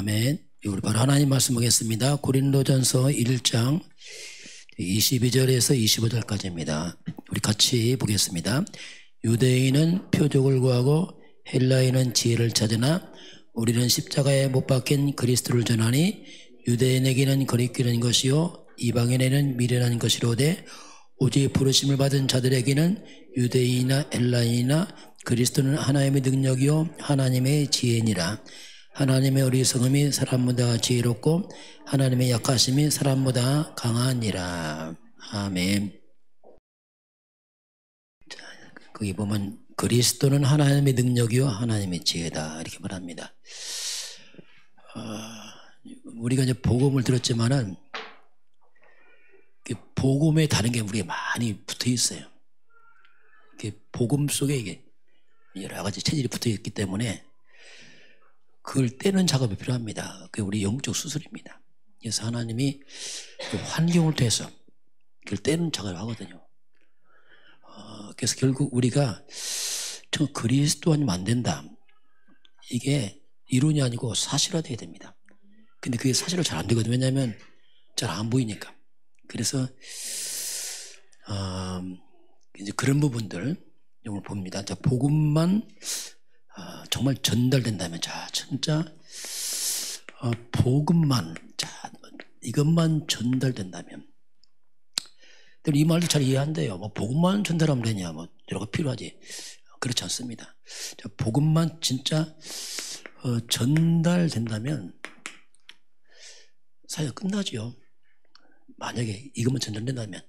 아멘. 우리 바로 하나님 말씀 보겠습니다. 고린도전서 1장 22절에서 25절까지입니다. 우리 같이 보겠습니다. 유대인은 표적을 구하고 헬라인은 지혜를 찾으나 우리는 십자가에 못 박힌 그리스도를 전하니 유대인에게는 거리끼는 것이요 이방인에게는 미련한 것이로되 오직 부르심을 받은 자들에게는 유대인이나 헬라인이나 그리스도는 하나님의 능력이요 하나님의 지혜니라. 하나님의 어리석음이 사람보다 지혜롭고 하나님의 약하심이 사람보다 강하니라. 아멘. 자, 거기 보면 그리스도는 하나님의 능력이요 하나님의 지혜다 이렇게 말합니다. 우리가 이제 복음을 들었지만은 복음에 다른 게 우리가 많이 붙어 있어요. 복음 속에 이게 여러 가지 체질이 붙어 있기 때문에 그걸 떼는 작업이 필요합니다. 그게 우리 영적 수술입니다. 그래서 하나님이 그 환경을 통해서 그걸 떼는 작업을 하거든요. 그래서 결국 우리가 저 그리스도 아니면 안 된다. 이게 이론이 아니고 사실화돼야 됩니다. 근데 그게 사실로 잘 안 되거든요. 왜냐하면 잘 안 보이니까. 그래서 이제 그런 부분들 오늘 봅니다. 자, 복음만 정말 전달된다면, 자, 진짜 복음만, 자, 이것만 전달된다면, 이 말도 잘 이해 안 돼요. 뭐 복음만 전달하면 되냐, 뭐 여러 가지 필요하지. 그렇지 않습니다. 자, 복음만 진짜 전달된다면 사회가 끝나죠. 만약에 이것만 전달된다면.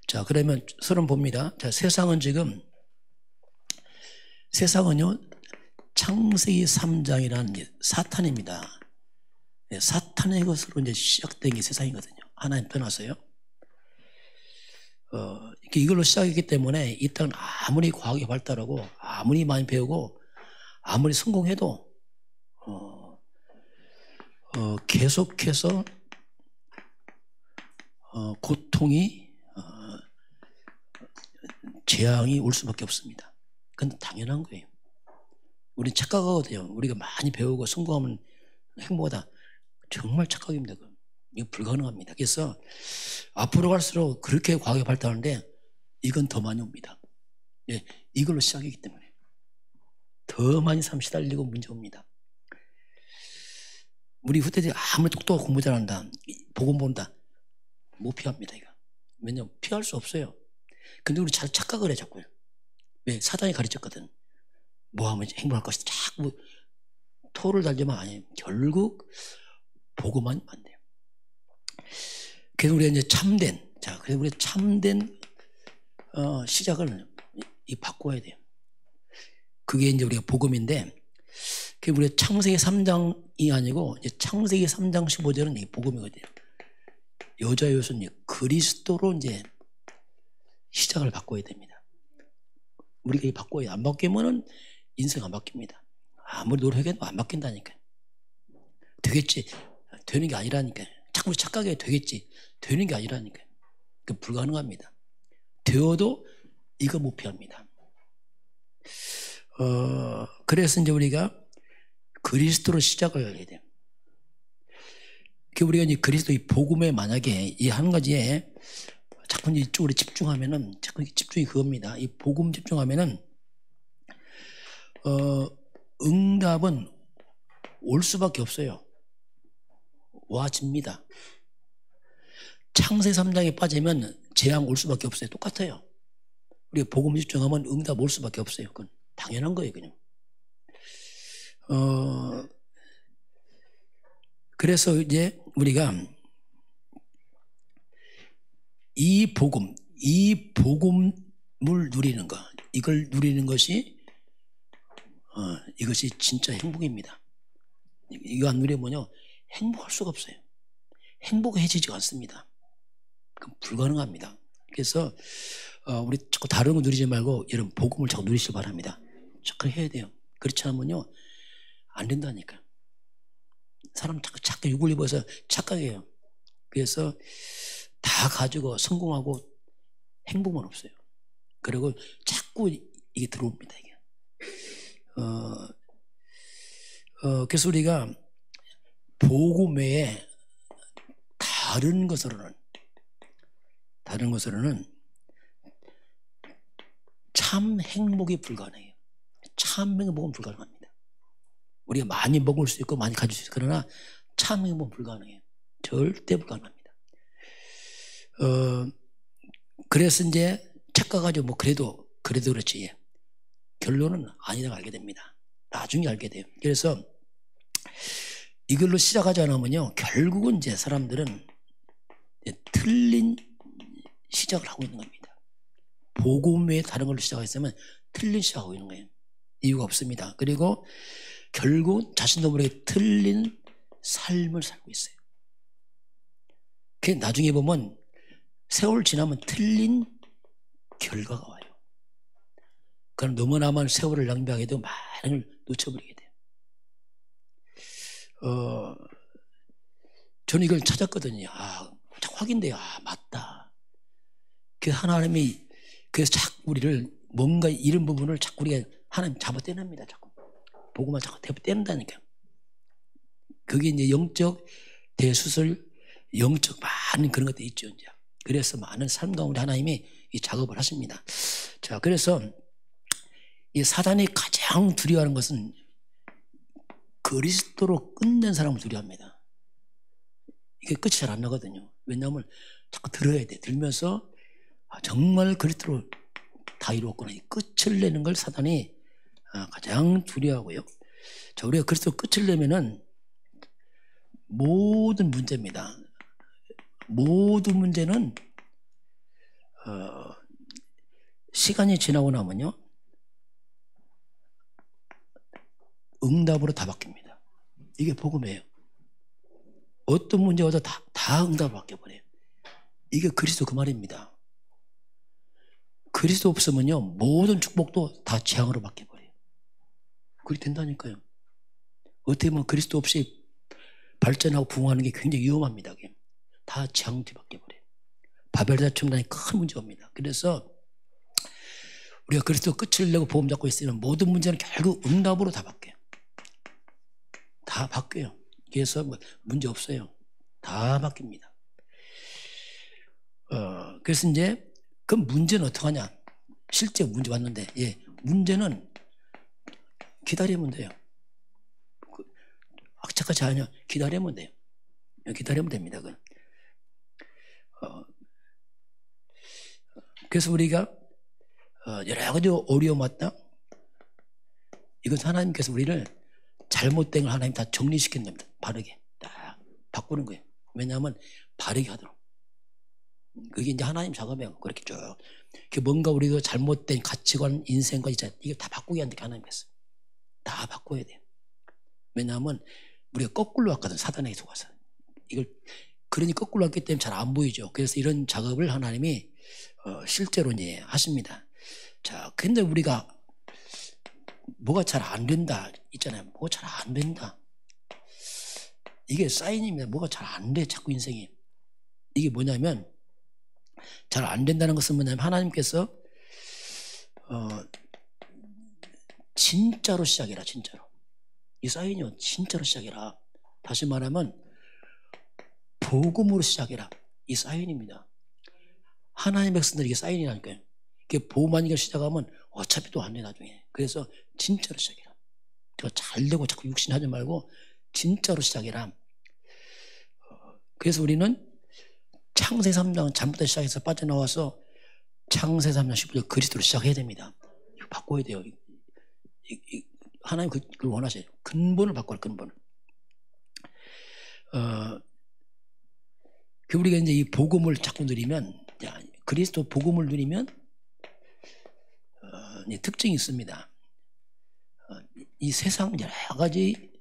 자, 그러면 서론 봅니다. 자, 세상은요, 창세기 3장이라는 사탄입니다. 사탄의 것으로 이제 시작된 게 세상이거든요. 하나님 떠나서요. 이걸로 시작했기 때문에 이 땅은 아무리 과학이 발달하고 아무리 많이 배우고 아무리 성공해도 계속해서 고통이 재앙이 올 수밖에 없습니다. 그건 당연한 거예요. 우리는 착각하거든요. 우리가 많이 배우고 성공하면 행복하다. 정말 착각입니다. 이거 불가능합니다. 그래서 앞으로 갈수록 그렇게 과학이 발달하는데 이건 더 많이 옵니다. 예, 이걸로 시작이기 때문에 더 많이 삶 시달리고 문제 옵니다. 우리 후대들이 아무리 똑똑하고 공부 잘한다, 복음 본다, 못 피합니다. 이거. 왜냐면 피할 수 없어요. 근데 우리 잘 착각을 해 자꾸요. 왜? 사단이 가르쳤거든. 뭐 하면 행복할 것이다. 자꾸 토를 달지만 아니에요. 결국 복음만 안 돼요. 그래서 우리가 이제 그래서 우리 참된 시작을 바꿔야 돼요. 그게 이제 우리가 복음인데, 그게 우리가 창세기 3장이 아니고 이제 창세기 3장 15절은 이게 복음이거든요. 여자 요소는 그리스도로 이제 시작을 바꿔야 됩니다. 우리가 이 바꿔야 안 바뀌면은 인생 안 바뀝니다. 아무리 노력해도 안 바뀐다니까. 되겠지. 되는 게 아니라니까. 자꾸 착각해 되겠지. 되는 게 아니라니까. 그 불가능합니다. 되어도 이거 못 피합니다. 그래서 이제 우리가 그리스도로 시작을 해야 돼요. 우리가 이제 그리스도 이 복음에 만약에 이 한 가지에 자꾸 이쪽으로 집중하면은 자꾸 집중이 그겁니다. 이 복음 집중하면은 응답은 올 수밖에 없어요. 와집니다. 창세 3장에 빠지면 재앙 올 수밖에 없어요. 똑같아요. 우리가 복음 집중하면 응답 올 수밖에 없어요. 그건 당연한 거예요, 그냥. 그래서 이제 우리가 이 복음을 누리는 것, 이걸 누리는 것이 이것이 진짜 행복입니다. 이거 안 누리면요 행복할 수가 없어요. 행복해지지가 않습니다. 그건 불가능합니다. 그래서 우리 자꾸 다른 거 누리지 말고 여러분 복음을 자꾸 누리시기 바랍니다. 자꾸 해야 돼요. 그렇지 않으면요 안 된다니까. 사람 자꾸 욕을 입어서 착각해요. 그래서 다 가지고 성공하고 행복은 없어요. 그리고 자꾸 이게 들어옵니다. 이게. 그래서 우리가 복음 외에 다른 것으로는 참 행복이 불가능해요. 참 행복은 불가능합니다. 우리가 많이 먹을 수 있고 많이 가질 수 있어요. 그러나 참 행복은 불가능해요. 절대 불가능합니다. 그래서 이제 착각하죠. 뭐 그래도 그렇지. 결론은 아니라고 알게 됩니다. 나중에 알게 돼요. 그래서 이걸로 시작하지 않으면요, 결국은 이제 사람들은 틀린 시작을 하고 있는 겁니다. 복음 외에 다른 걸로 시작했으면 틀린 시작하고 있는 거예요. 이유가 없습니다. 그리고 결국 자신도 모르게 틀린 삶을 살고 있어요. 그게 나중에 보면 세월 지나면 틀린 결과가 와요. 그럼 너무나만 세월을 낭비하게 되고 많은 걸 놓쳐버리게 돼요. 저는 이걸 찾았거든요. 확인돼요. 맞다. 그 하나님이 그래서 자꾸 우리를 뭔가 이런 부분을 자꾸 우리가 하나님 잡아 떼냅니다. 자꾸 보고만 자꾸 떼낸다니까. 그게 이제 영적 대수술, 영적 많은 그런 것들이 있죠. 이제. 그래서 많은 삶 가운데 하나님이 이 작업을 하십니다. 자, 그래서 이 사단이 가장 두려워하는 것은 그리스도로 끝낸 사람을 두려워합니다. 이게 끝이 잘 안 나거든요. 왜냐하면 자꾸 들어야 돼. 들면서 정말 그리스도로 다 이루었구나. 이 끝을 내는 걸 사단이 가장 두려워하고요. 자, 우리가 그리스도 끝을 내면은 모든 문제입니다. 모든 문제는 시간이 지나고 나면요, 응답으로 다 바뀝니다. 이게 복음이에요. 어떤 문제와도 다 응답을 바뀌어버려요. 이게 그리스도 그 말입니다. 그리스도 없으면요, 모든 축복도 다 재앙으로 바뀌어버려요. 그렇게 된다니까요. 어떻게 보면 그리스도 없이 발전하고 부흥하는 게 굉장히 위험합니다. 다 재앙으로 바뀌어버려요. 바벨다툼단이 큰 문제입니다. 그래서 우리가 그리스도 끝을 내고 복음 잡고 있으면 모든 문제는 결국 응답으로 다 바뀌어요. 다 바뀌어요. 그래서 문제 없어요. 다 바뀝니다. 그래서 이제 그 문제는 어떻게 하냐? 실제 문제 왔는데, 문제는 기다리면 돼요. 악착같이 하냐? 기다리면 돼요. 기다리면 됩니다. 그래서 우리가 여러 가지 어려움 왔다. 이건 하나님께서 우리를 잘못된 걸 하나님 다 정리시키는 겁니다. 바르게 딱 바꾸는 거예요. 왜냐하면 바르게 하도록. 그게 이제 하나님 작업이에요. 그렇게 쭉. 뭔가 우리가 잘못된 가치관, 인생과 이게 다 바꾸게 한다고 하나님께서. 다 바꿔야 돼요. 왜냐하면 우리가 거꾸로 왔거든. 사단에게 속아서. 그러니 거꾸로 왔기 때문에 잘 안 보이죠. 그래서 이런 작업을 하나님이 실제로 이제 하십니다. 자, 근데 우리가 뭐가 잘 안 된다 있잖아요. 뭐가 잘 안 된다. 이게 사인입니다. 뭐가 잘 안 돼. 자꾸 인생이. 이게 뭐냐면 잘 안 된다는 것은 뭐냐면 하나님께서 진짜로 시작해라. 진짜로. 이 사인이요. 진짜로 시작해라. 다시 말하면 복음으로 시작해라. 이 사인입니다. 하나님의 백성들이 이게 사인이라니까요. 이게 복음하니까 시작하면 어차피 또 안 돼 나중에. 그래서 진짜로 시작해라. 잘 되고 자꾸 육신하지 말고 진짜로 시작해라. 그래서 우리는 창세 3장 잘못된 시작해서 빠져나와서 창세 3장 10절 그리스도로 시작해야 됩니다. 이거 바꿔야 돼요. 하나님 그걸 원하셔요. 근본을 바꿔라. 근본을. 우리가 이제 이 복음을 자꾸 누리면, 그리스도 복음을 누리면 특징이 있습니다. 이 세상 여러 가지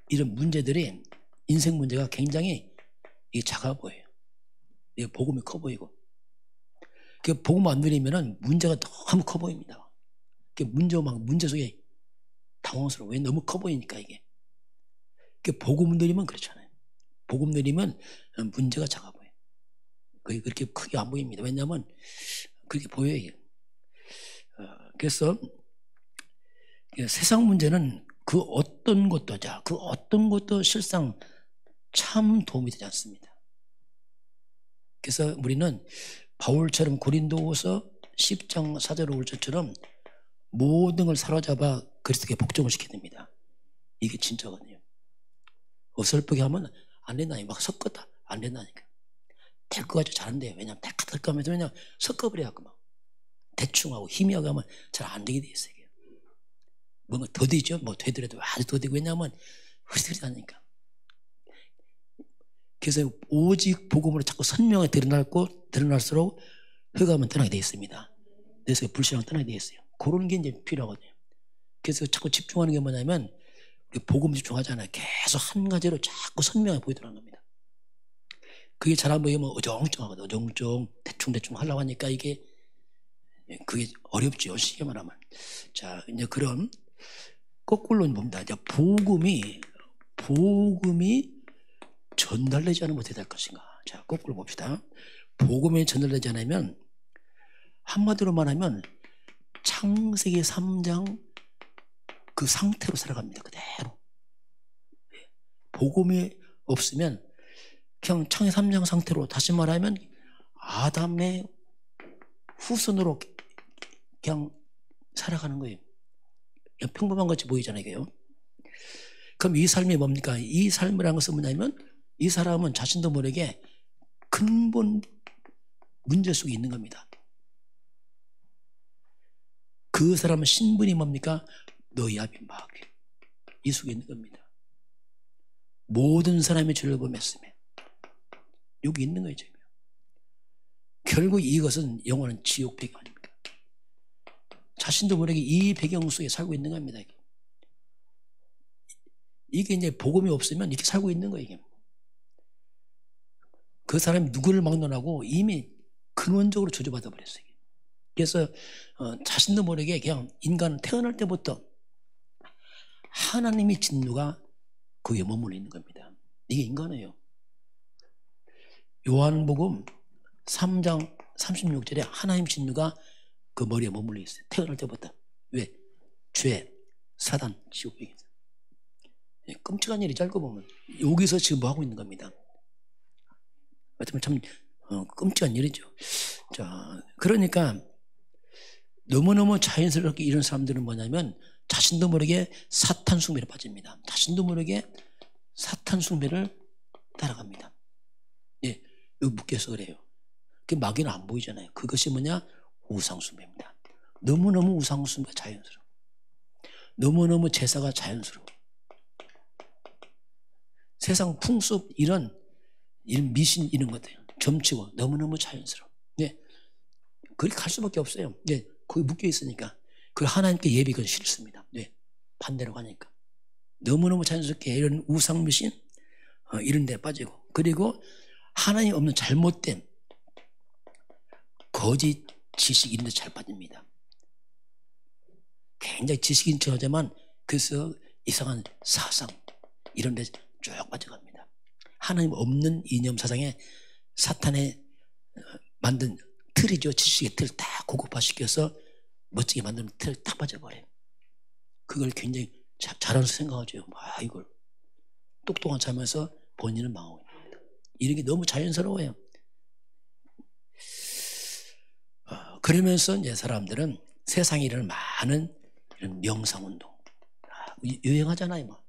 이런 문제들이 인생 문제가 굉장히 작아 보여요. 복음이 커 보이고. 복음 안 누리면은 문제가 너무 커 보입니다. 문제 속에 당황스러워. 왜 너무 커 보이니까 이게. 복음 누리면 그렇잖아요. 복음 누리면 문제가 작아 보여요. 그게 그렇게 크게 안 보입니다. 왜냐하면 그렇게 보여요. 그래서 세상 문제는 그 어떤 것도 실상 참 도움이 되지 않습니다. 그래서 우리는 바울처럼 고린도후서 10장 4절 5절처럼 모든 걸 사로잡아 그리스도께 복종을 시켜야 됩니다. 이게 진짜거든요. 어설프게 하면 안 된다니까. 막 섞었다. 안 된다니까. 될 거 가지고 잘한대요. 왜냐면 될 거 하면 그냥 섞어버려갖고 막 대충 하고 희미하게 하면 잘 안 되게 돼 있어요. 뭔가 더디죠? 뭐 되더라도 아주 더디고. 왜냐하면 흐릿흐릿하니까. 그래서 오직 복음으로 자꾸 선명하게 드러날수록 흑암은 떠나게 되어 있습니다. 그래서 불신앙은 떠나게 되어 있어요. 그런 게 이제 필요하거든요. 그래서 자꾸 집중하는 게 뭐냐면 우리 복음 집중하잖아요. 계속 한 가지로 자꾸 선명하게 보이더라는 겁니다. 그게 잘 안 보이면 어정쩡하거든요. 어정쩡 대충 하려고 하니까 이게 그게 어렵죠. 쉽게 말하면. 자, 이제 그럼 거꾸로 봅니다. 이제 복음이 전달되지 않으면 어떻게 될 것인가. 자, 거꾸로 봅시다. 복음이 전달되지 않으면 한마디로 말하면 창세기 3장 그 상태로 살아갑니다. 그대로. 복음이 없으면 그냥 창세기 3장 상태로, 다시 말하면 아담의 후손으로 그냥 살아가는 거예요. 그냥 평범한 것이 보이잖아요. 이게요. 그럼 이 삶이 뭡니까? 이 삶이라는 것은 뭐냐면 이 사람은 자신도 모르게 근본 문제 속에 있는 겁니다. 그 사람은 신분이 뭡니까? 너희 아비 마귀. 이 속에 있는 겁니다. 모든 사람이 죄를 범했음에 여기 있는 거예요. 지금. 결국 이것은 영원한 지옥 배경 아닙니까? 자신도 모르게 이 배경 속에 살고 있는 겁니다. 이게 이제 복음이 없으면 이렇게 살고 있는 거예요. 이게. 그 사람이 누구를 막론하고 이미 근원적으로 저주받아 버렸어요. 그래서 자신도 모르게 그냥 인간은 태어날 때부터 하나님의 진노가 거기에 머물러 있는 겁니다. 이게 인간이에요. 요한복음 3장 36절에 하나님 진노가 그 머리에 머물러 있어요. 태어날 때부터. 왜? 죄, 사단, 지옥. 끔찍한 일이 짧고 보면 여기서 지금 뭐 하고 있는 겁니다. 어쩌면 참 끔찍한 일이죠. 자, 그러니까 너무너무 자연스럽게 이런 사람들은 뭐냐면 자신도 모르게 사탄 숭배에 빠집니다. 자신도 모르게 사탄 숭배를 따라갑니다. 예, 여기 묶여서 그래요. 그 마귀는 안 보이잖아요. 그것이 뭐냐? 우상 숭배입니다. 너무너무 우상 숭배가 자연스러워. 너무너무 제사가 자연스러워. 세상 풍습 이런 미신 이런 것들 점치고 너무너무 자연스러워. 예, 그렇게 갈 수밖에 없어요. 예, 거기 묶여 있으니까. 그 하나님께 예비 그건 싫습니다. 네, 반대로 가니까. 너무너무 자연스럽게 이런 우상 미신 이런 데 빠지고, 그리고 하나님 없는 잘못된 거짓 지식 이런 데 잘 빠집니다. 굉장히 지식인 척하지만 그래서 이상한 사상 이런 데 쭉 빠져갑니다. 하나님 없는 이념 사상에 사탄의 만든 틀이죠. 지식의 틀 다 고급화시켜서 멋지게 만드는 틀을 다 빠져버려요. 그걸 굉장히 잘하면서 생각하죠. 이걸 똑똑한 척하면서 본인은 망하고 있습니다. 이런 게 너무 자연스러워요. 그러면서 이제 사람들은 세상에 이런 많은 이런 명상운동 유행하잖아요. 막.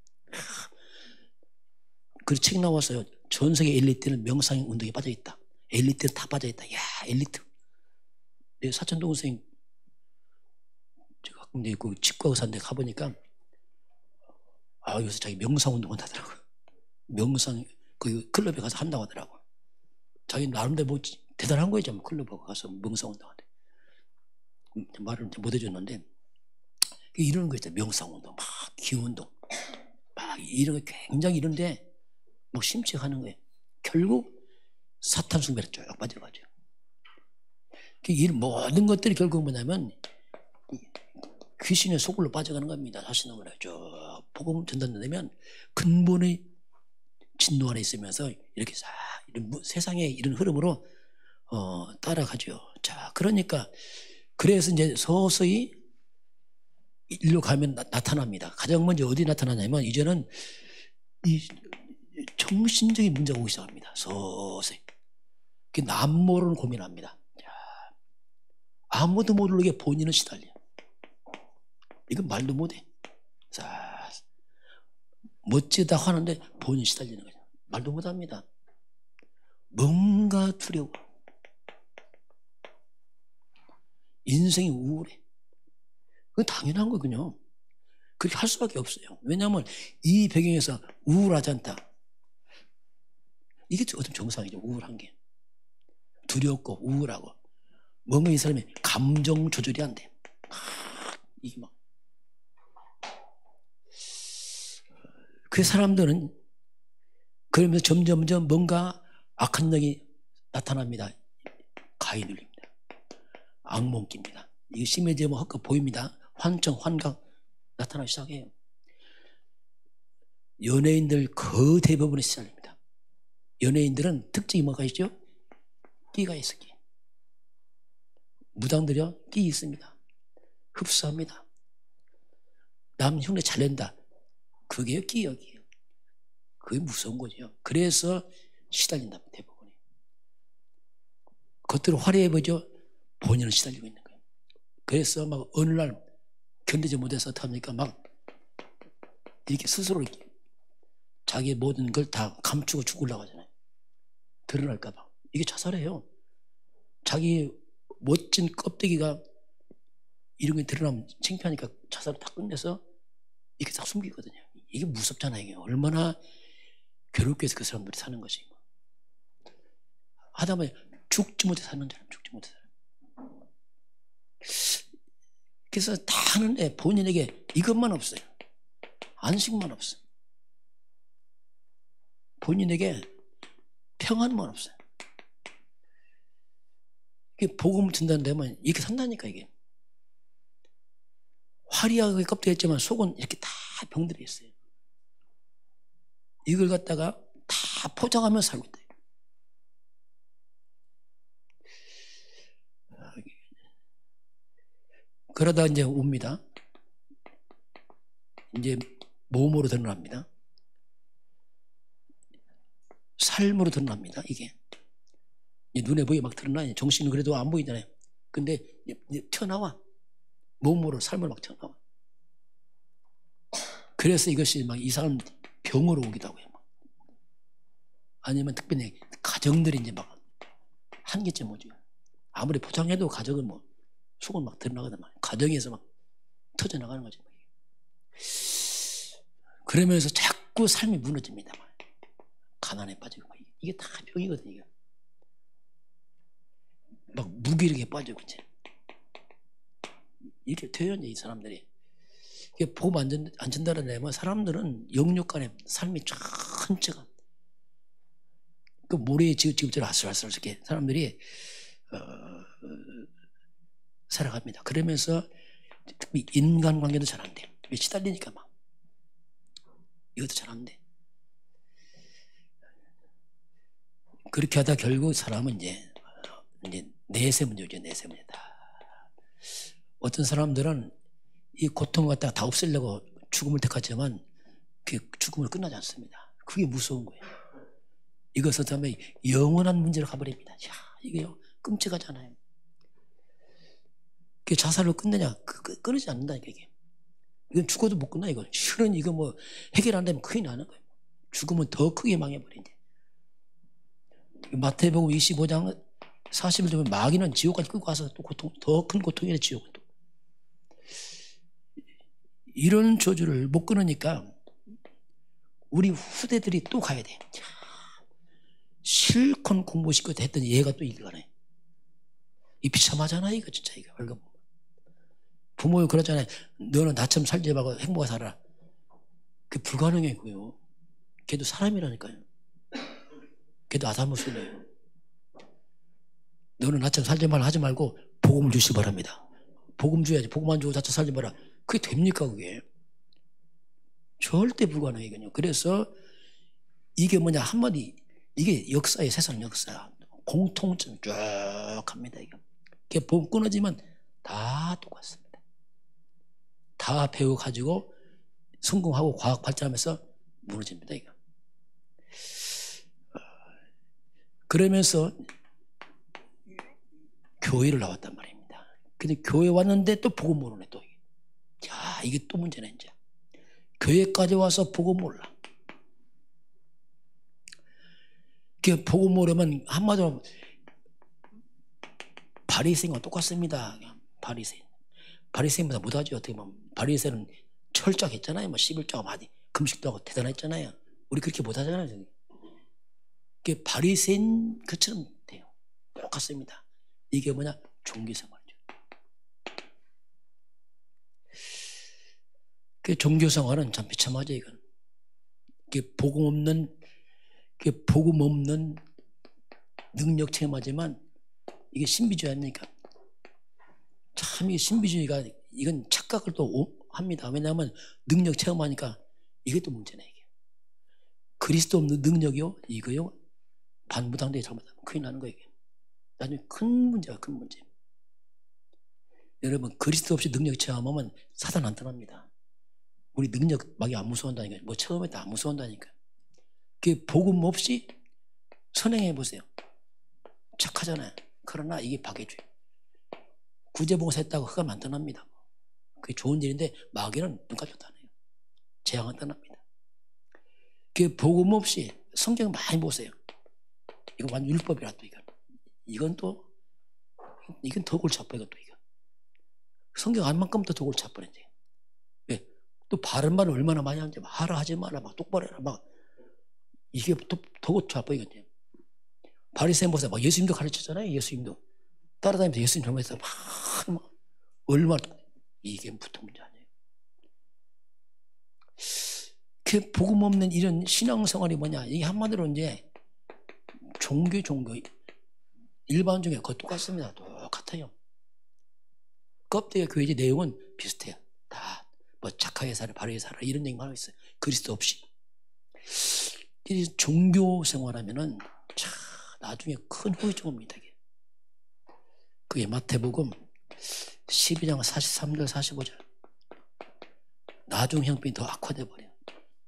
그 책 나왔어요. 전 세계 엘리트는 명상운동에 빠져있다. 엘리트는 다 빠져있다. 야, 엘리트. 내 사촌 동생 제가 근데 그 치과 의사인데 가보니까 요새 자기 명상운동 한다더라고요. 명상 그 클럽에 가서 한다고 하더라고요. 자기 나름대로 뭐 대단한 거죠. 클럽에 가서 명상운동 한대. 말을 못 해줬는데 이런 거 있잖아요. 명상운동, 막 기운운동, 막 이런 거 굉장히 이런데 막 심취하는 거예요. 결국 사탄 숭배로 쭉 빠져가죠. 이 모든 것들이 결국 뭐냐면 귀신의 소굴로 빠져가는 겁니다. 자신은 그래. 저 복음 전달되면 근본의 진노 안에 있으면서 이렇게 이런 세상의 이런 흐름으로 따라가죠. 자, 그러니까 그래서 이제 서서히 일로 가면 나타납니다. 가장 먼저 어디 나타나냐면 이제는 정신적인 문제가 오기 시작합니다. 서서히. 그 남모를 고민합니다. 아무도 모르게 본인은 시달려. 이건 말도 못해. 자, 멋지다 하는데 본인이 시달리는 거죠. 말도 못합니다. 뭔가 두려워. 인생이 우울해. 그건 당연한 거군요. 그렇게 할 수밖에 없어요. 왜냐하면 이 배경에서 우울하지 않다. 이게 어떤 정상이죠. 우울한 게. 두렵고 우울하고. 뭔가 이 사람이 감정 조절이 안 돼. 이게 막. 그 사람들은 그러면서 점점점 뭔가 악한 영이 나타납니다. 가해눌립니다. 악몽 낍니다. 이게 심해지면 헛것 보입니다. 환청, 환각 나타나기 시작해요. 연예인들 그 대부분이 시달립니다. 연예인들은 특징이 뭐가 있죠? 끼가 있어, 끼. 무당들이요? 끼 있습니다. 흡수합니다. 남 흉내 잘 낸다. 그게 끼요, 끼요. 그게 무서운 거죠. 그래서 시달린다, 대부분이. 겉으로 화려해 보죠? 본인은 시달리고 있는 거예요. 그래서 막 어느 날 견디지 못해서 어떡합니까? 막 이렇게 스스로 이렇게 자기의 모든 걸 다 감추고 죽으려고 하잖아요. 드러날까봐. 이게 자살이에요. 자기 멋진 껍데기가 이런 게 드러나면 창피하니까 자살을 다 끝내서 이렇게 딱 숨기거든요. 이게 무섭잖아요. 이게 얼마나 괴롭게 해서 그 사람들이 사는 것이. 하다 보니 죽지 못해 사는 사람, 죽지 못해 사는. 그래서 다 하는데 본인에게 이것만 없어요. 안식만 없어요. 본인에게 평안만 없어요. 이게 복음을 듣는다는 데면 이렇게 산다니까 이게. 화려하게 껍데기했지만 속은 이렇게 다 병들어 있어요. 이걸 갖다가 다 포장하면서 살고 있다. 그러다 이제 옵니다. 이제 몸으로 드러납니다. 삶으로 드러납니다. 이게 눈에 보이게 막 드러나요. 정신은 그래도 안 보이잖아요. 근데 이제 튀어나와. 몸으로 삶으로 막 튀어나와. 그래서 이것이 막 이상한 병으로 오기도 하고요. 아니면 특별히 가정들이 이제 막 한계점 오죠. 아무리 포장해도 가정은 뭐 속은 막 드러나거든. 가정에서 막 터져나가는 거죠. 그러면서 자꾸 삶이 무너집니다. 가난에 빠지고. 이게 다 병이거든요. 이게. 막 무기력에 빠지고 이제. 이렇게 돼요, 이 사람들이. 이게 보험 안 준다는 사람들은 영육 간에 삶이 전체가 그 모래에 지금처럼 아슬아슬 이렇게 사람들이 살아갑니다. 그러면서 특히 인간관계도 잘 안 돼. 시달리니까 막 이것도 잘 안 돼. 그렇게 하다 결국 사람은 이제 내세 문제죠. 내세 문제다. 어떤 사람들은 이 고통을 갖다가 다 없애려고 죽음을 택하지만 그 죽음을 끝나지 않습니다. 그게 무서운 거예요. 이것은 다음에 영원한 문제로 가버립니다. 야, 이게 끔찍하잖아요. 그게 자살로 끝내냐? 끊이지 않는다니까, 이게. 이건 죽어도 못 끝나, 이건. 실은 이거 뭐 해결 안 되면 큰일 나는 거예요. 죽으면 더 크게 망해버린대. 마태복음 25장 40일 되면 마귀는 지옥까지 끌고 가서 또 더 큰 고통이네, 지옥은 또. 이런 저주를 못 끊으니까 우리 후대들이 또 가야 돼. 실컷 공부시키고 했더니 얘가 또 이겨가네. 이 비참하잖아, 이거 진짜 이거. 부모가 그러잖아요. 너는 나처럼 살지 말고 행복하게 살아. 그게 불가능했고요. 걔도 사람이라니까요. 걔도 아담무술이에요. 너는 나처럼 살지 말고 하지 말고 복음을 주시기 바랍니다. 복음 줘야지. 복음 안 주고 나처럼 살지 마라. 그게 됩니까, 그게? 절대 불가능하거든요. 그래서 이게 뭐냐, 한마디, 이게 역사의 세상 역사야. 공통점 쭉 합니다, 이게. 그게 복음 끊어지면 다 똑같습니다. 다 배워가지고 성공하고 과학 발전하면서 무너집니다, 이거. 그러면서 교회를 나왔단 말입니다. 근데 교회 왔는데 또 복음 모르네 또. 자, 이게 또 문제네 이제. 교회까지 와서 복음 몰라. 그 복음 모르면 한마디로 바리새인과 똑같습니다. 바리새인보다 못하죠. 어떻게 보면 바리새인은 철저했잖아요. 뭐 11조가 많이 금식도 하고 대단했잖아요. 우리 그렇게 못하잖아요. 그 바리새인 그처럼 돼요. 똑같습니다. 이게 뭐냐? 종교생활이죠. 그 종교생활은 참 비참하죠. 이건. 이게 복음 없는 능력 체험하지만 이게 신비주의 아닙니까? 참 이 신비주의가 이건 착각을 또 합니다. 왜냐하면 능력 체험하니까 이게 또 문제네. 이게. 그리스도 없는 능력이요, 이거요, 반무당되게 잘못하면 큰일 나는 거예요. 이게. 나중에 큰 문제가 큰 문제. 여러분 그리스도 없이 능력 체험하면 사단 안 떠납니다. 우리 능력 막이 안 무서운다니까. 뭐 처음에 안 무서운다니까. 그 복음 없이 선행해 보세요. 착하잖아요. 그러나 이게 박해주의. 구제봉사 했다고 흑암 안 떠납니다. 그게 좋은 일인데 마귀는 눈까지 안 해요. 재앙 안 떠납니다. 그 복음 없이 성경 많이 보세요. 이거 완전 율법이라 또 이건 또 이건 더 골치 아파. 이건 또 이거 성경 안만큼 더 골치 아파는데. 왜? 또 바른 말을 얼마나 많이 하는지 막 하라 하지 마라 막 똑바로 해라 막 이게 더 골치 아파 이건데. 바리새인 보세요. 막 예수님도 가르쳤잖아요. 예수님도 따라다니면서 예수님 정면에서 막 얼마나 이게 부터 문제 아니에요. 그 복음 없는 이런 신앙생활이 뭐냐? 이게 한마디로 이제 종교 일반 종교 그거 똑같습니다. 똑같아요. 껍데기 교회 내용은 비슷해요. 다 뭐 착하게 살아, 바르게 살아 이런 얘기만 하고 있어요. 그리스도 없이. 이 종교 생활하면은 참 나중에 큰 후유증 옵니다. 그게 마태복음 12장 43절 45절. 나중 형편이 더 악화돼 버려요.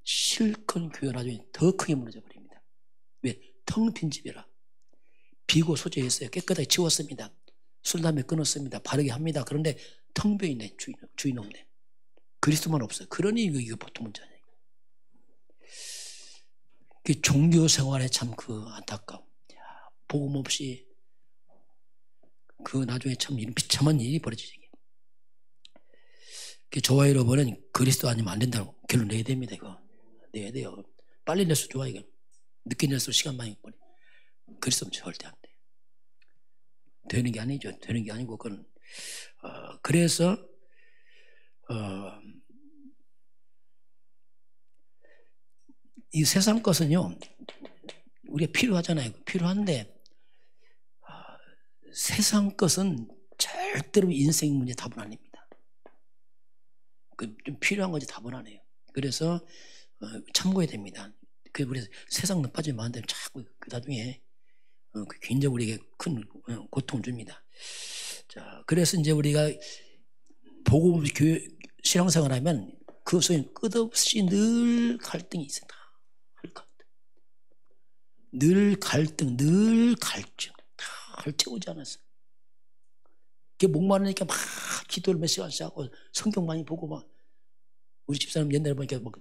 실컷 교회 나중에 더 크게 무너져 버립니다. 왜? 텅 빈 집이라. 비고 소재했어요. 깨끗하게 치웠습니다. 술 담배 끊었습니다. 바르게 합니다. 그런데 텅 비어 있네. 주인 없네. 그리스도만 없어요. 그러니 이거 보통 문제 아니에요. 그 종교 생활에 참 그 안타까움. 복음 없이 그 나중에 참 이런 비참한 일이 벌어지죠. 저와 여러분은 그리스도 아니면 안 된다고 결론 내야 됩니다. 이거 내야 돼요. 빨리 낼수록 좋아. 이거 늦게 낼수록 시간 많이 걸려. 그리스도는 절대 안 돼. 되는 게 아니죠. 되는 게 아니고 그건 그래서 이 세상 것은요 우리가 필요하잖아요. 필요한데 세상 것은 절대로 인생 문제 답은 아닙니다. 좀 필요한 거지 답은 아니에요. 그래서 참고해야 됩니다. 그래서 세상 나빠지면 안 되면 자꾸 그 나중에 굉장히 우리에게 큰 고통을 줍니다. 자, 그래서 이제 우리가 복음 교회 신앙생활 하면 그 속에 끝없이 늘 갈등이 있어요. 늘 갈등, 늘 갈증. 다 채우지 않았어요. 그게 목마르니까 막 기도를 몇 시간씩 하고 성경 많이 보고 막 우리 집사람 옛날에 보니까 막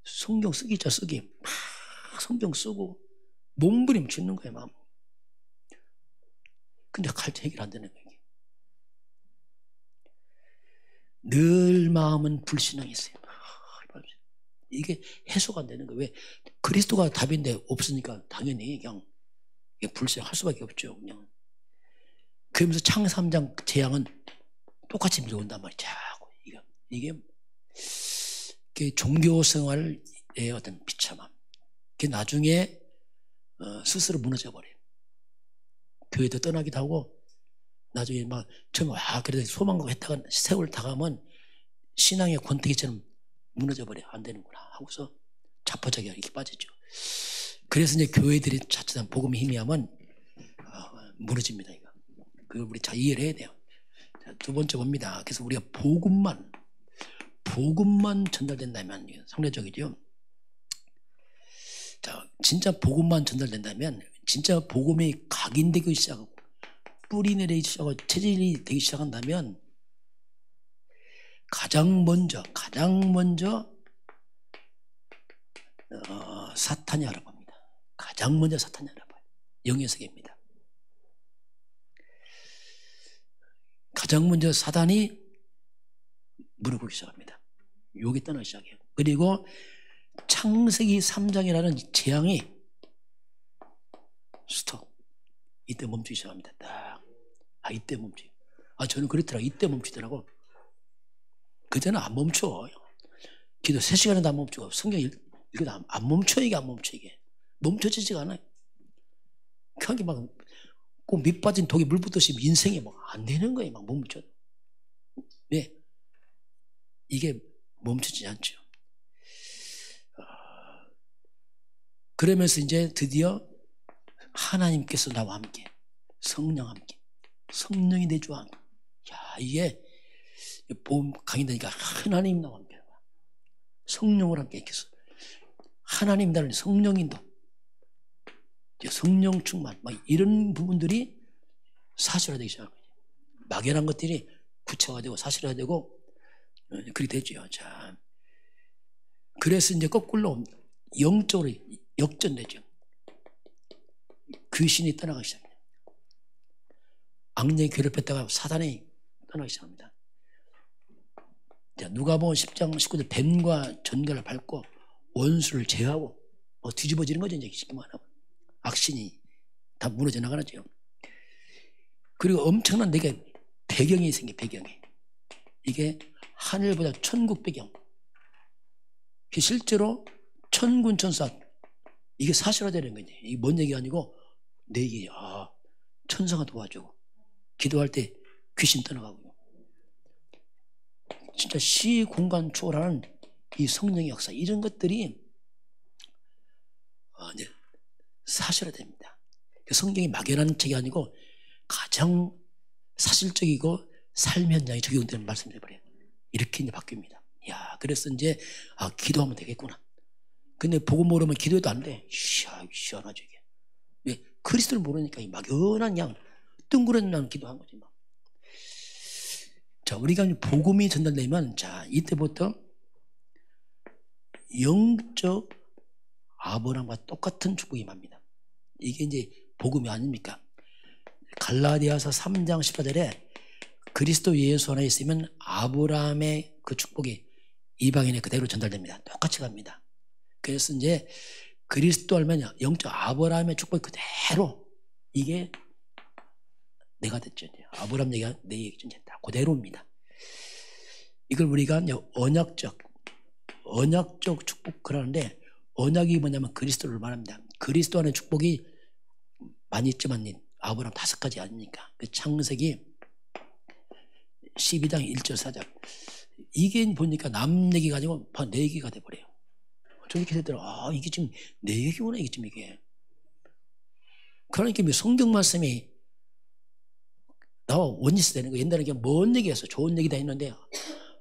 성경 쓰기 있죠. 쓰기 막 성경 쓰고 몸부림 짓는 거예요. 마음. 근데 갈증 해결 안 되는 거예요. 늘 마음은 불신앙이 있어요. 이게 해소가 안 되는 거예요. 왜? 그리스도가 답인데 없으니까 당연히 그냥 불신할 수밖에 없죠. 그냥. 그러면서 창 3장 재앙은 똑같이 밀어온단 말이죠. 이게 종교 생활의 어떤 비참함. 그게 나중에 스스로 무너져 버려요. 교회도 떠나기도 하고 나중에 막 처음에 그래도 소망하고 했다가 세월 다가면 신앙의 권태기처럼 무너져 버려. 안 되는구나 하고서 자포자기 이렇게 빠지죠. 그래서 이제 교회들이 자칫한 복음이 희미하면 무너집니다. 이거. 그걸 우리 잘 이해를 해야 돼요. 자, 두 번째 봅니다. 그래서 우리가 복음만 전달된다면 상대적이죠. 자, 진짜 복음만 전달된다면 진짜 복음이 각인되기 시작하고 뿌리 내리기 시작하고 체질이 되기 시작한다면 가장 먼저 사탄이 알아봅니다. 가장 먼저 사탄이 알아봐요. 영의 세계입니다. 가장 먼저 사단이 물어보기 시작합니다. 욕이 떠나기 시작해요. 그리고 창세기 3장이라는 재앙이 스톱. 이때 멈추기 시작합니다. 딱. 이때 멈추. 저는 그렇더라고요. 이때 멈추더라고. 그때는 안 멈춰. 기도 3시간에도 안 멈추고 성경 읽어도 안 멈춰. 이게 안 멈춰. 이게 멈춰지지가 않아요. 그게 막 꼭 밑 빠진 독에 물 붓듯이 인생이 막 안 되는 거예요. 막 못 멈춰. 왜? 이게 멈춰지지 않죠. 그러면서 이제 드디어 하나님께서 나와 함께, 성령 함께, 성령이 내 주와 함께. 이게 보험 강의되니까 하나님 나와 함께, 성령을 함께 있겠어. 하나님 나를 성령인도, 성령 충만, 막 이런 부분들이 사실화되기 시작한 거예요. 막연한 것들이 구체화되고 사실화되고 그렇게 되죠. 자, 그래서 이제 거꾸로 영적으로 역전되죠. 귀신이 떠나가기 시작합니다. 악령이 괴롭혔다가 사단이 떠나기 시작합니다. 자, 누가복음 10장 19절 뱀과 전갈을 밟고 원수를 제하고 뒤집어지는 거죠. 이제 쉽게 말하면 악신이 다 무너져 나가죠. 그리고 엄청난 내게 배경이 생겨. 배경이 이게 하늘보다 천국 배경. 실제로 천군 천사 이게 사실화되는 거지. 이게 뭔 얘기가 아니고 내 얘기야. 천사가 도와주고 기도할 때 귀신 떠나가고요. 진짜 시 공간 초월하는 이 성령의 역사 이런 것들이 이제 사실화됩니다. 성경이 막연한 책이 아니고 가장 사실적이고 삶 현장에 적용되는 말씀드려버려요. 이렇게 이제 바뀝니다. 그래서 이제 기도하면 되겠구나. 근데 복음 모르면 기도해도 안 돼. 시원하죠 이게. 왜? 그리스도를 모르니까 이 막연한 양 뜬구름 기도한 거지 막. 자, 우리가 복음이 전달되면 자 이때부터 영적 아브라함과 똑같은 축복이 임합니다. 이게 이제 복음이 아닙니까? 갈라디아서 3장 14절에 그리스도 예수 안에 있으면 아브라함의 그 축복이 이방인에 그대로 전달됩니다. 똑같이 갑니다. 그래서 이제 그리스도 알면 영적 아브라함의 축복이 그대로 이게 내가 됐죠. 아브라함 얘기가 내 얘기죠. 다 그대로입니다. 이걸 우리가 언약적 축복 그러는데 언약이 뭐냐면 그리스도를 말합니다. 그리스도 안에 축복이 많이 있지만 아브라함 5가지 아닙니까? 그 창세기 12장 1절 4절 이게 보니까 남 얘기가 아니고 내 얘기가 돼버려요. 저렇게 되더라. 이게 지금 내 얘기구나. 이게 지금 이게. 그러니까 성경 말씀이 나와 원리스 되는 거. 옛날에 그냥 뭔 얘기였어. 좋은 얘기다 했는데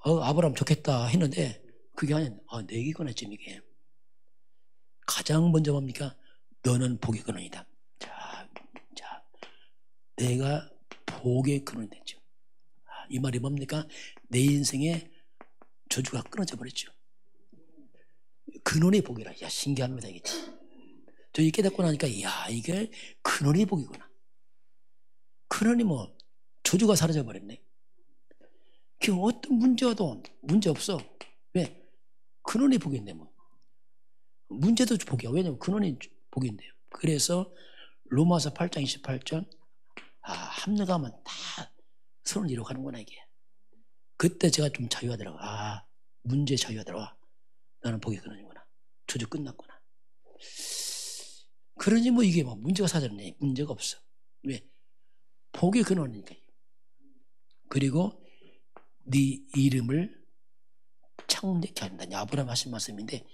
아브라함 좋겠다 했는데 그게 아니라 내 얘기구나 지금 이게. 가장 먼저 뭡니까? 너는 복의 근원이다. 자, 내가 복의 근원이 됐죠. 이 말이 뭡니까? 내 인생에 저주가 끊어져 버렸죠. 근원의 복이라. 신기합니다 이게. 저 이렇게 깨닫고 나니까 이게 근원의 복이구나. 근원이 뭐 저주가 사라져 버렸네. 그 어떤 문제 와도 문제 없어. 왜? 근원의 복인데 뭐. 문제도 복이야. 왜냐면 근원이 복인데요. 그래서 로마서 8장 28절 합력하면 다 선을 이루어가는구나 이게. 그때 제가 좀 자유하더라고. 문제 자유하더라고. 나는 복의 근원이구나. 저주 끝났구나. 그러니 뭐 이게 뭐 문제가 사라졌네. 문제가 없어. 왜? 복의 근원이니까. 그리고 네 이름을 창대케 한다. 아브라함 하신 말씀인데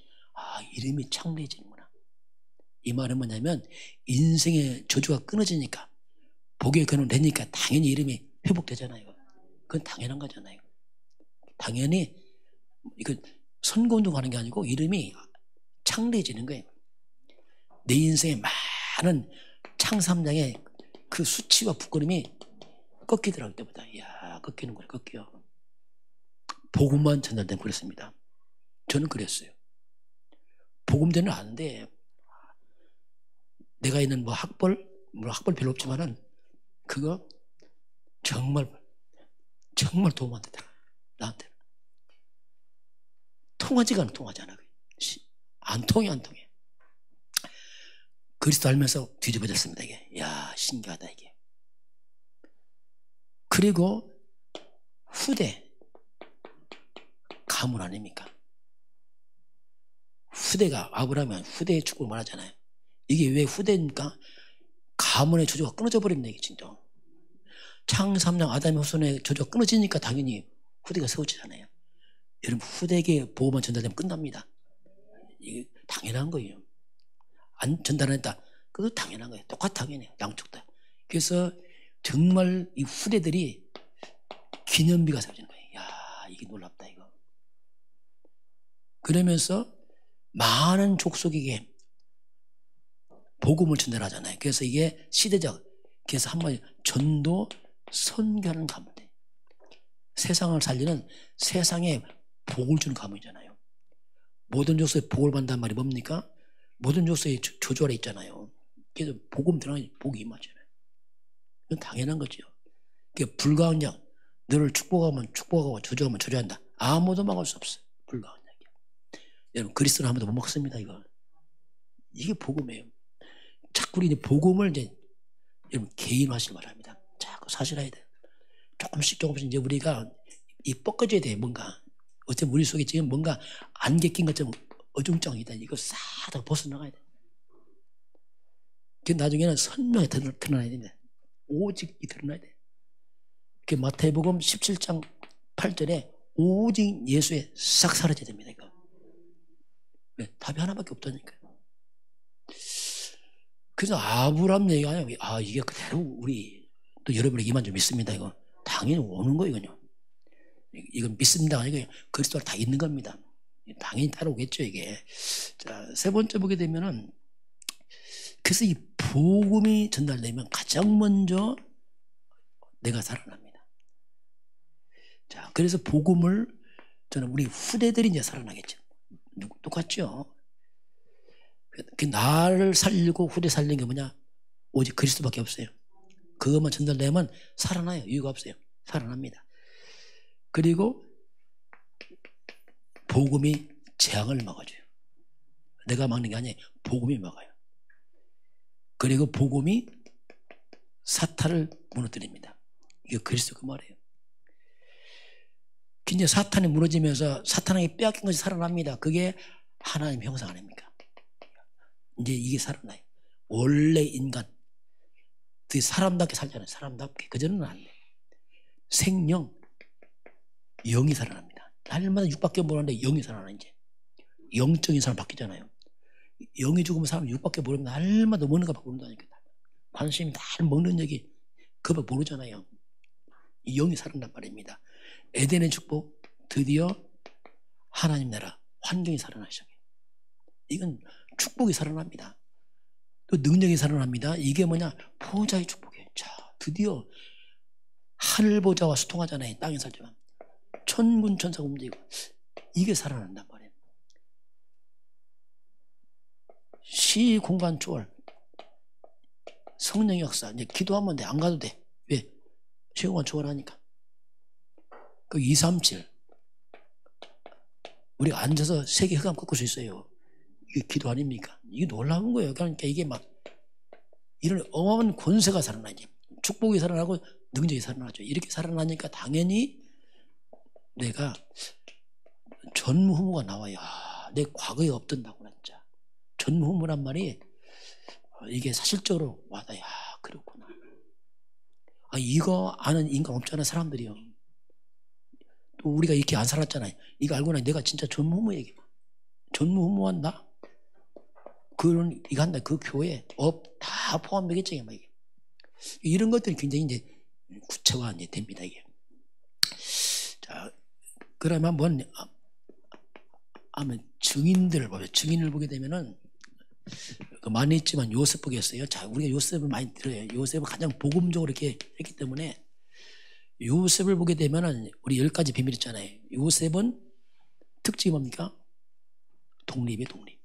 이름이 창대해지는구나. 이 말은 뭐냐면 인생의 저주가 끊어지니까 복의 근원 되니까 당연히 이름이 회복되잖아요. 그건 당연한 거잖아요. 당연히 이거 선거운동하는 게 아니고 이름이 창대해지는 거예요. 내 인생에 많은 창세 3장에 그 수치와 부끄러움이 꺾이더라고요. 그때보다. 이야, 꺾이는 거예요. 꺾여. 복음만 전달되면 그랬습니다. 저는 그랬어요. 복음대는 아는데 내가 있는 뭐 학벌 별로 없지만은 그거 정말 도움 안 되더라. 나한테는. 통하지 않아. 안 통해. 그리스도 알면서 뒤집어졌습니다, 이게. 야, 신기하다, 이게. 그리고 후대. 가문 아닙니까? 후대가, 아브라함은 후대의 축복을 말하잖아요. 이게 왜 후대입니까? 가문의 조조가 끊어져 버립니다, 이게 진짜. 창세 3장 아담의 후손의 조조가 끊어지니까 당연히 후대가 세워지잖아요. 여러분, 후대에게 보호만 전달되면 끝납니다. 이게 당연한 거예요. 안 전달 안 했다. 그거 당연한 거예요. 당연해요. 양쪽 다. 그래서 정말 이 후대들이 기념비가 세워지는 거예요. 야, 이게 놀랍다, 이거. 그러면서 많은 족속에게 복음을 전달하잖아요. 그래서 이게 시대적, 그래서 한마디 전도 선교하는 가문. 세상을 살리는 세상에 복을 주는 가문이잖아요. 모든 족속에 복을 받는다는 말이 뭡니까? 모든 족속에 조주 아래 있잖아요. 그래서 복음 들어가니 복이 임하잖아요. 그건 당연한 거죠. 그게 불가항력. 너를 축복하면 축복하고 조주하면 조주한다. 아무도 막을 수 없어요. 불가항력이야. 여러분, 그리스도는 아무도 못 먹습니다, 이거. 이게 복음이에요. 자꾸 이제 복음을 이제 여러분 개인화하시기 바랍니다. 자꾸 사실해야 돼요. 조금씩 이제 우리가 이 뻗어져야 돼요, 뭔가. 어쩌면 우리 속에 지금 뭔가 안개 낀 것처럼 어중쩡이다. 이거 싹 다 벗어나가야 돼. 그 나중에는 선명히 드러나야 됩니다. 오직 드러나야 돼. 그 마태복음 17장 8절에 오직 예수에 싹 사라져야 됩니다, 이거. 네, 답이 하나밖에 없다니까요. 그래서 아브라함 얘기가 아니라, 이게 그대로 우리 또 여러분에게 이만 좀 믿습니다, 이거. 당연히 오는 거예요, 이거요. 이건 믿습니다. 이거 그리스도가 다 있는 겁니다. 당연히 따라오겠죠, 이게. 자, 세 번째 보게 되면은, 그래서 이 복음이 전달되면 가장 먼저 내가 살아납니다. 자, 그래서 복음을 저는 우리 후대들이 이제 살아나겠죠. 똑같죠. 그 나를 살리고 후대 살리는 게 뭐냐? 오직 그리스도밖에 없어요. 그것만 전달되면 살아나요. 이유가 없어요. 살아납니다. 그리고 복음이 재앙을 막아줘요. 내가 막는 게 아니에요. 복음이 막아요. 그리고 복음이 사탄을 무너뜨립니다. 이게 그리스도 그 말이에요. 이제 사탄이 무너지면서 사탄에게 빼앗긴 것이 살아납니다. 그게 하나님 형상 아닙니까? 이제 이게 살아나요. 원래 인간, 사람답게 살잖아요. 사람답게. 그전에는 안 돼. 생명, 영이 살아납니다. 날마다 육밖에 모르는데 영이 살아나. 이제 영적인 사람 바뀌잖아요. 영이 죽으면 사람 육밖에 모르면 날마다 먹는 거 모른다니까. 관심이 다 먹는 얘기 그거 모르잖아요. 이 영이 살아난단 말입니다. 에덴의 축복, 드디어 하나님 나라 환경이 살아나기 시작해요. 이건 축복이 살아납니다. 또 능력이 살아납니다. 이게 뭐냐? 보좌의 축복이에요. 자, 드디어 하늘 보좌와 소통하잖아요. 땅에 살지만 천군 천사가 움직이고 이게 살아난단 말이에요. 시 공간 초월, 성령의 역사. 이제 기도하면 돼. 안 가도 돼. 왜? 시 공간 초월하니까. 그 237 우리가 앉아서 세계 흑암 꺾을 수 있어요. 이게 기도 아닙니까? 이게 놀라운 거예요. 그러니까 이게 막 이런 어마어마한 권세가 살아나지. 축복이 살아나고 능력이 살아나죠. 이렇게 살아나니까 당연히 내가 전무후무가 나와요. 내 과거에 없던 나구나 진짜. 전무후무란 말이 이게 사실적으로 와닿아요. 그렇구나. 이거 아는 인간 없잖아 사람들이요. 또 우리가 이렇게 안 살았잖아요. 이거 알고 나니 내가 진짜 전무후무에게 전무후무한다. 그런 이거 한다. 그 교회 다 포함되겠죠. 이게. 이런 것들이 굉장히 이제 구체화 이제 됩니다. 이게. 자, 그러면 증인들을 보죠. 증인을 보게 되면은 많이 있지만 요셉 보겠어요. 자, 우리가 요셉을 많이 들어요. 요셉을 가장 복음적으로 이렇게 했기 때문에 요셉을 보게 되면은 우리 10가지 비밀 있잖아요. 요셉은 특징이 뭡니까? 독립이에요, 독립.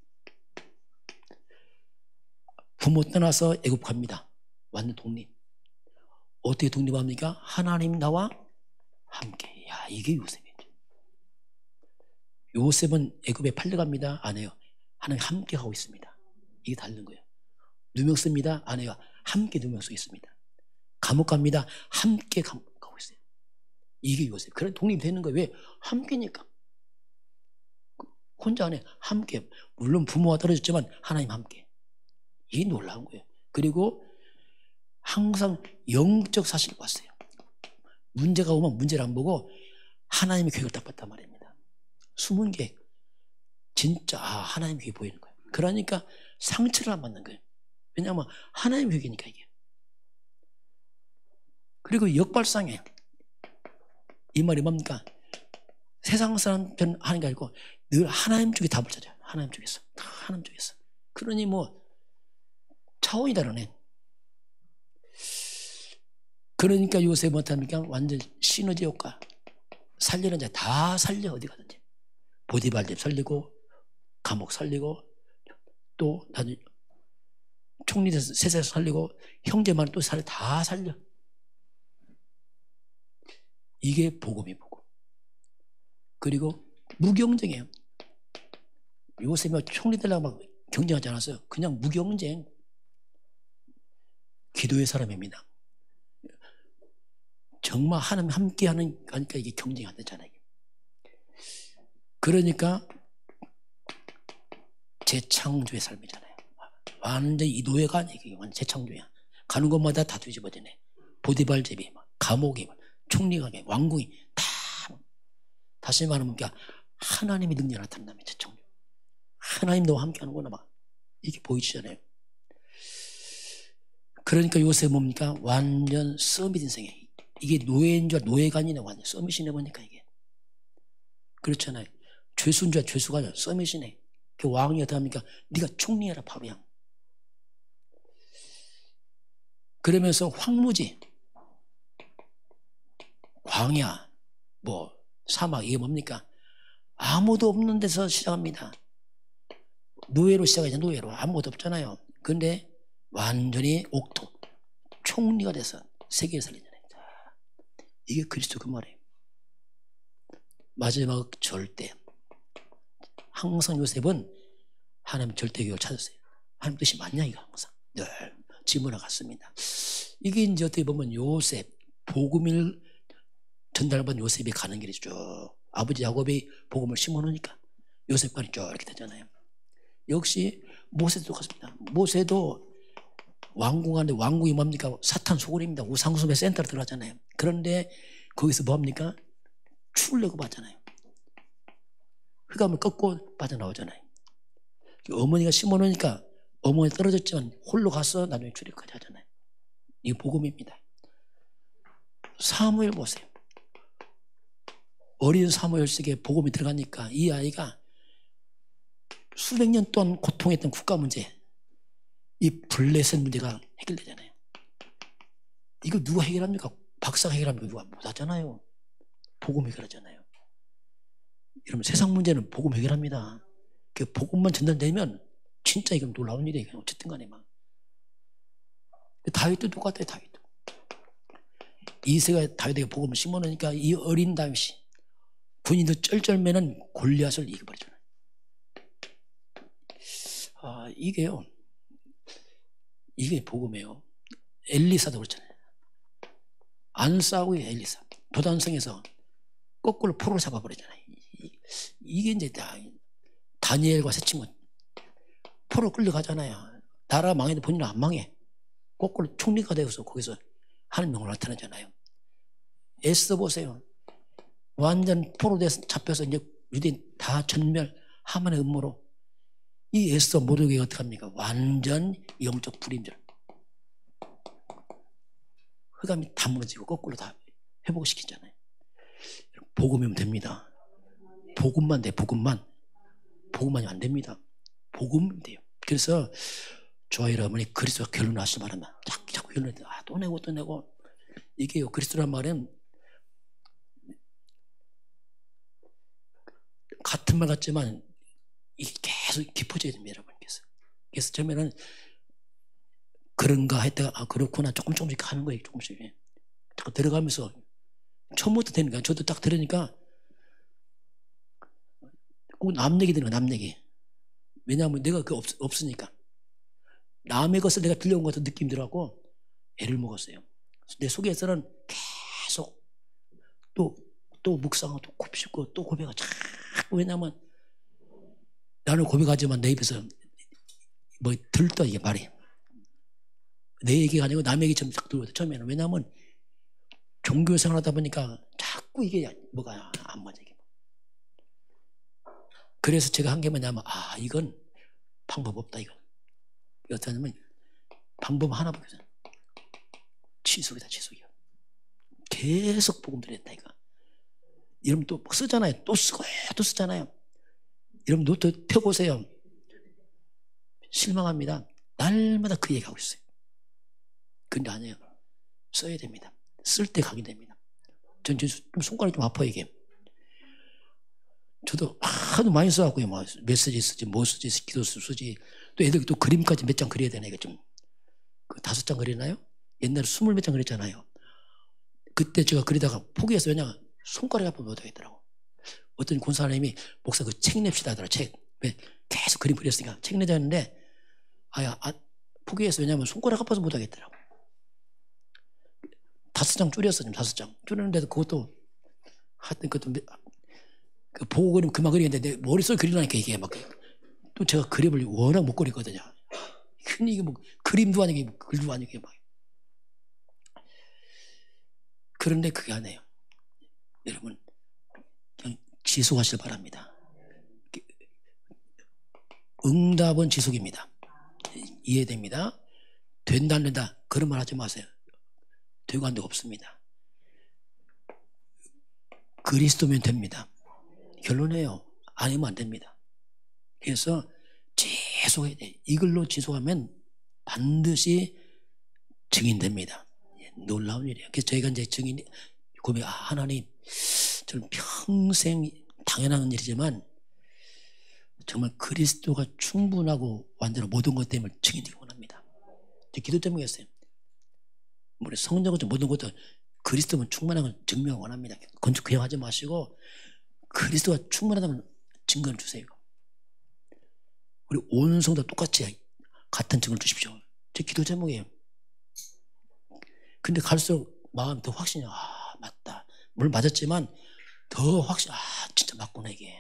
부모 떠나서 애굽 갑니다. 완전 독립. 어떻게 독립합니까? 하나님 나와 함께. 야, 이게 요셉이죠. 요셉은 애굽에 팔려갑니다. 안 해요. 하나님 함께 가고 있습니다. 이게 다른 거예요. 누명 씁니다. 안 해요. 함께 누명 쓰고 있습니다. 감옥 갑니다. 함께 가고 있어요. 이게 요셉. 그런 독립이 되는 거예요. 왜? 함께니까. 혼자 안 해. 함께. 물론 부모와 떨어졌지만 하나님 함께. 이게 놀라운 거예요. 그리고 항상 영적 사실을 봤어요. 문제가 오면 문제를 안 보고 하나님의 계획을 딱 봤단 말입니다. 숨은 계획. 진짜 하나님의 계획이 보이는 거예요. 그러니까 상처를 안 받는 거예요. 왜냐하면 하나님의 계획이니까 이게. 그리고 역발상해. 이 말이 뭡니까? 세상 사람들은 하는 게 아니고 늘 하나님 쪽에 답을 찾아요. 하나님 쪽에서. 다 하나님 쪽에서. 그러니 뭐 차원이 다르네. 그러니까 요셉은 어떻습니까? 완전 시너지 효과. 살리는 자 다 살려, 어디 가든지. 보디발 집 살리고, 감옥 살리고, 또 나중에 총리 세세 살리고, 형제만 또 다 살려. 이게 복음이 복음. 그리고 무경쟁이에요. 요셉이 총리 되려고 막 경쟁하지 않았어요. 그냥 무경쟁. 기도의 사람입니다. 정말 하나님 함께 하는 거니까 이게 경쟁이 안 되잖아요. 그러니까 재창조의 삶이잖아요. 완전히 이 노예가 아니에요. 완전 재창조야. 가는 곳마다 다 뒤집어지네. 보디발제비, 감옥이, 총리감이, 왕궁이 다. 다시 말하면 하나님의 능력이 나타난다면 재창조. 하나님 너와 함께 하는구나 막. 이게 보이시잖아요. 그러니까 요새 뭡니까? 완전 서밋 인생이에요. 이게 노예인 줄 노예가 아니네. 완전 서밋이네 보니까 이게. 그렇잖아요. 죄수인 줄 죄수가 아니라 서밋이네. 그 왕이 어떻게 합니까? 네가 총리해라 바로 양. 그러면서 황무지, 광야, 뭐 사막 이게 뭡니까? 아무도 없는 데서 시작합니다. 노예로 시작하지 노예로 아무것도 없잖아요. 그런데 완전히 옥토 총리가 돼서 세계를 살리잖아요. 이게 그리스도 그 말이에요. 마지막 절대. 항상 요셉은 하나님 절대교를 찾았어요. 하나님 뜻이 맞냐 이거 항상 늘 질문을 갔습니다. 이게 이제 어떻게 보면 요셉 복음을 전달받은 요셉이 가는 길이죠. 아버지 야곱이 복음을 심어놓으니까 요셉과는 쭉 이렇게 되잖아요. 역시 모세도 똑같습니다. 모세도 왕궁 안에 왕궁이 뭡니까? 사탄 소굴입니다. 우상숭배 센터로 들어가잖아요. 그런데 거기서 뭡니까? 출애굽 하잖아요. 흑암을 꺾고 빠져나오잖아요. 어머니가 심어놓으니까 어머니 떨어졌지만 홀로 가서 나중에 출애굽까지 하잖아요. 이게 복음입니다. 사무엘 보세요. 어린 사무엘 속에 복음이 들어가니까 이 아이가 수백 년 동안 고통했던 국가 문제, 이 블레셋 문제가 해결되잖아요. 이거 누가 해결합니까? 박사가 해결합니까? 누가 못하잖아요. 복음 해결하잖아요. 여러분 세상 문제는 복음 해결합니다. 그 복음만 전달되면 진짜 이건 놀라운 일이에요. 어쨌든 간에 막. 다윗도 똑같아요. 다윗도. 이새가 다윗에게 복음을 심어놓으니까 이 어린 다윗이 군인도 쩔쩔매는 골리앗을 이겨버리잖아요. 이게요. 이게 복음이에요. 엘리사도 그렇잖아요. 안 싸우고 엘리사. 도단성에서 거꾸로 포로를 잡아버리잖아요. 이게 이제 다니엘과 세 친구 포로 끌려가잖아요. 나라 망해도 본인은 안 망해. 거꾸로 총리가 되어서 거기서 하는 명을 나타나잖아요. 에스더 보세요. 완전 포로 돼서 잡혀서 이제 유대인 다 전멸 하만의 음모로 이 에스더 모독이 어떻게 합니까? 완전 영적 불임절. 흑암이 다 무너지고 거꾸로 다 회복시키잖아요. 복음이면 됩니다. 복음만 돼, 복음만. 복음만이 안 됩니다. 복음이면 돼요. 그래서 저와 여러분이 그리스도와 결론하시기 바랍니다. 자꾸 결론해. 또 내고 또 내고. 이게요, 그리스도란 말은 같은 말 같지만 이게 계속 깊어져야 됩니다, 여러분께서. 그래서 처음에는 그런가 했다가 그렇구나 조금씩 하는 거예요. 조금씩 자꾸 들어가면서 처음부터 되는 거야. 저도 딱 들으니까 꼭 남 얘기 되는 거야. 남 얘기. 왜냐하면 내가 그 없으니까 남의 것을 내가 들려온 것 같은 느낌이 들어갖고 애를 먹었어요. 내 속에서는 계속 또 묵상하고 또 곱씹고 또 고백하고 자꾸. 왜냐하면 나는 고백하지만 내 입에서 뭐 들떠 이게 말이. 내 얘기가 아니고 남의 얘기처럼 딱 들어오거든 처음에는. 왜냐하면 종교생활 하다 보니까 자꾸 이게 뭐가 안 맞아. 이게. 그래서 제가 한 게 뭐냐면 이건 방법 없다 이건. 어떻게 하냐면 방법 하나밖에 없어요. 지속이다 지속이요. 계속 복음 드렸다 이거. 여러분 또 쓰잖아요. 또 쓰고 또 쓰잖아요. 여러분 노트 펴보세요. 실망합니다. 날마다 그 얘기하고 있어요. 근데 아니에요. 써야 됩니다. 쓸 때 각인됩니다. 전 좀 손가락이 좀 아파요 이게. 저도 하도 많이 써갖고요. 뭐 메시지 쓰지 뭐 쓰지 기도 쓰지 또 애들 또 그림까지 몇 장 그려야 되나 이거 좀. 그 5장 그리나요? 옛날에 20 몇 장 그렸잖아요. 그때 제가 그리다가 포기해서 왜냐 손가락이 아프면 못하겠더라고. 어떤 권사님이 목사 그 책 냅시다 하더라. 책. 왜? 계속 그림 그렸으니까 책 내자 했는데 포기해서 왜냐면 손가락 아파서 못하겠더라고. 5장 줄였어 지금 5장 줄였는데도 그것도 하여튼 그것도 그 보고 그리면 그만 그리는데 내 머릿속에 그리려니까 이게 막 또 제가 그림을 워낙 못 그리거든요. 흔히 이게 뭐 그림도 아니고 글도 아니고 막. 그런데 그게 아니에요. 여러분 그냥 지속하시길 바랍니다. 응답은 지속입니다. 이해됩니다. 된다 안 된다 그런 말 하지 마세요. 되고 안 되고 없습니다. 그리스도면 됩니다. 결론이에요. 아니면 안 됩니다. 그래서 지속해야 돼요. 이걸로 지속하면 반드시 증인됩니다. 놀라운 일이에요. 그래서 저희가 이제 증인 고백 하나님 저는 평생 당연한 일이지만 정말 그리스도가 충분하고 완전한 모든 것 때문에 증인되기 원합니다. 기도 제목이었어요. 우리 성령은 모든 것도 그리스도는 충분한 걸 증명을 원합니다. 건축 그냥 하지 마시고 그리스도가 충분하다는 증거를 주세요. 우리 온 성도 똑같이 같은 증거를 주십시오. 제 기도 제목이에요. 근데 갈수록 마음이 더 확신이 맞다. 물론 맞았지만 더 확신 진짜 맞구나 이게.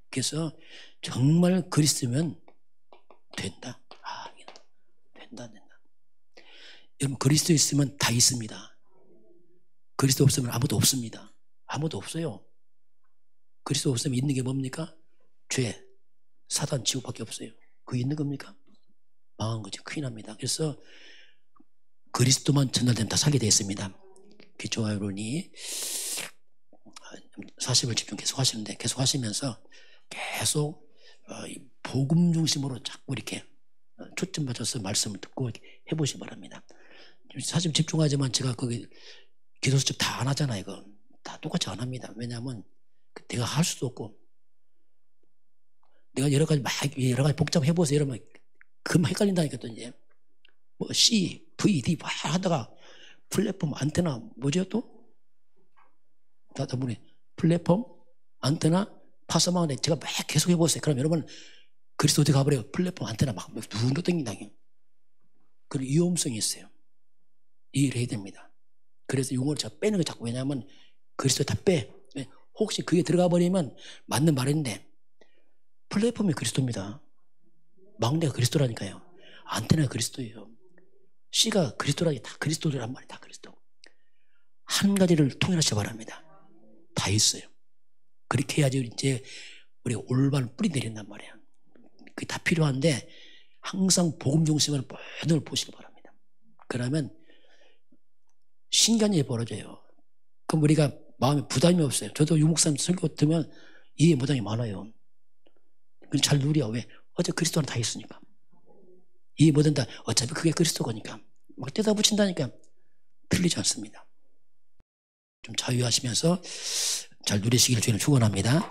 그래서 정말 그리스도면 된다. 된다. 여러분 그리스도 있으면 다 있습니다. 그리스도 없으면 아무도 없습니다. 아무도 없어요. 그리스도 없으면 있는 게 뭡니까? 죄, 사단, 지옥밖에 없어요. 그게 있는 겁니까? 망한 거죠. 큰일 납니다. 그래서 그리스도만 전달되면 다 살게 되어 있습니다. 좋아요, 여러분이 40을 집중 계속 하시는데 계속 하시면서 계속 복음 중심으로 자꾸 이렇게 초점 맞춰서 말씀을 듣고 해보시기 바랍니다. 사실 집중하지만 제가 거기 기도 수첩 다 안 하잖아요. 이거 다 똑같이 안 합니다. 왜냐하면 내가 할 수도 없고 내가 여러 가지 복잡해 보세요. 이러면 금방 헷갈린다니까 또 이제 뭐 C, V, D 막 하다가 플랫폼 안테나 뭐죠 또? 다분히 플랫폼 안테나 파서망에 제가 막 계속 해보세요. 그럼 여러분 그리스도 어디 가버려요? 플랫폼 안테나 막 누군가 땡긴다요. 그런 위험성이 있어요. 이해를 해야 됩니다. 그래서 용어를 제가 빼는 거 자꾸 왜냐하면 그리스도 다 빼. 혹시 그게 들어가 버리면 맞는 말인데 플랫폼이 그리스도입니다. 막내가 그리스도라니까요. 안테나가 그리스도예요. C가 그리스도라니 다 그리스도란 말이 다 그리스도. 한 가지를 통일하시기 바랍니다. 다 있어요. 그렇게 해야지 이제 우리 올바른 뿌리 내린단 말이에요. 그게 다 필요한데 항상 복음 중심으로 모든 걸 보시기 바랍니다. 그러면 신기한 일이 벌어져요. 그럼 우리가 마음에 부담이 없어요. 저도 유목사님 설교 들으면 이해 못하는 게 많아요. 잘 누려. 왜? 어제 그리스도는 다 있으니까. 이해 못한다. 어차피 그게 그리스도니까. 막 떼다 붙인다니까. 틀리지 않습니다. 좀 자유하시면서 잘 누리시길 주님 축원합니다.